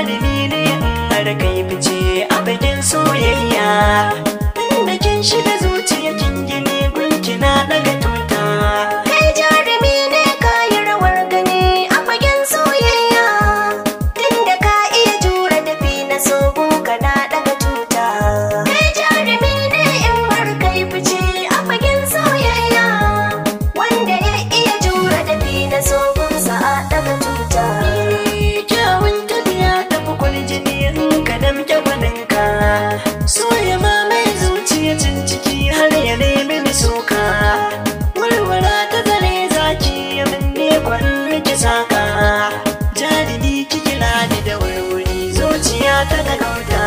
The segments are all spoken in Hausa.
jarumi ne har kai fice a bakin soyayya. Inda kin shiga zuciya kin gini gunki na daga tuta. Kai jarumi ne ka yi rawar gani a fagen soyayya. Tunda ka iya jure tafi na sogun ka na daga tuta. Kai jarumi ne in har kai fice a fagen soyayya. Wanda ya iya jure tafi na sogun sa a daga tuta. Kyawun tafiya da bukwar jini in ka damke gwaninka. Soya ma mai zuciya cin ciki har ya nemi misoka. Warwara ta zare zaki ya binne kwan miki saka. Jarumi ki kira ni da wurwuri zuciya ta gagauta.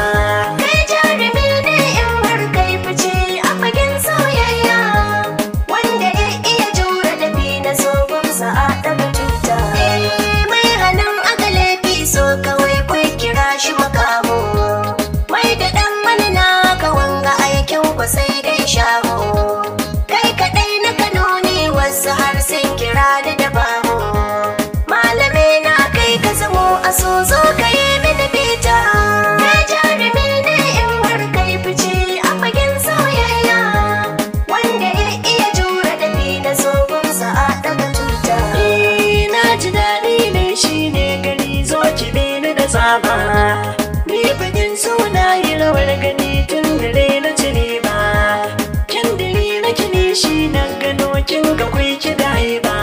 Kai jarumi ne in har kai fice a fagen soyayya. Wanda ya iya jure tafi na sogun sa a daga tuta. Mai hannun aka laifi so kawai kwai kira shi makamo. Mai da ɗan manana ka wanga aikin ku sai dai shago. Kai kaɗai na kanoni wasu har sun kira da dabaho. Malamai na kai ka zamo a so zo ka yi mini bita. Kai jarumi ne in har kai fice a fagen soyayya. Wanda ya iya jure tafi na sogun sa a daga tuta. Na ji daɗi ne shi ne gari zo ki bini da tsaba. Ni fagen suna yi rawar gani tun dare na cire ba. Kyan dare na kini shi na gano kin ga kwai ki da haiba.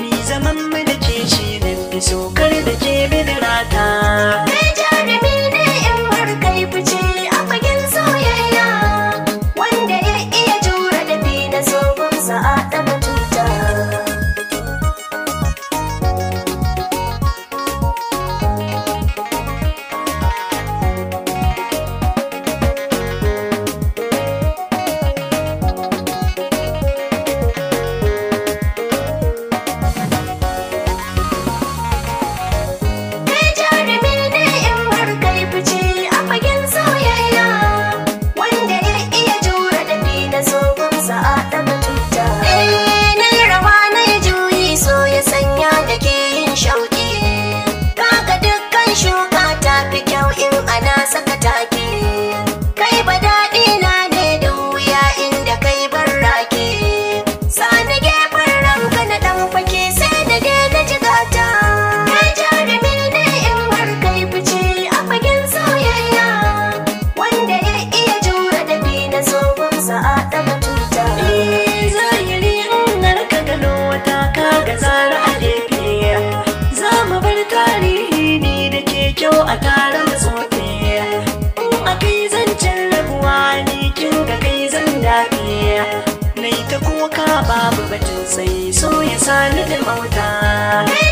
Ni zaman mu da ke shi na fi so kar da ke bini rata. Kai jarumi ne in har kai fice a fagen soyayya. Wanda ya iya jure tafi na sogun sa a daga tuta. Kai jarumi ne in har kai fice a fagen soyayya. Wanda ya iya jure tafi na sogun sa a daga tuta. Na yi rawa na yi juyi so ya sanya da ke yin shauƙi. Kaga dukkan shuka ta fi kyau in ana saka taki. Kai ba daɗi na ne da wuya inda kai barraki. Sani gefen ranka na ɗan fake sai na daina jigata. Kai jarumi ne in har kai fice a fagen soyayya. Wanda ya iya jure tafi na sogun sa a daga tuta. Zahiri in har ka gano wata kaga zara a gefe. Za mu bar tarihi ni da ke kyau a taron tsofe. In akai zancen rabuwa ni kin ga kai zan dafe. Nai ta kuka babu batun sai so ya sani da mauta. Kai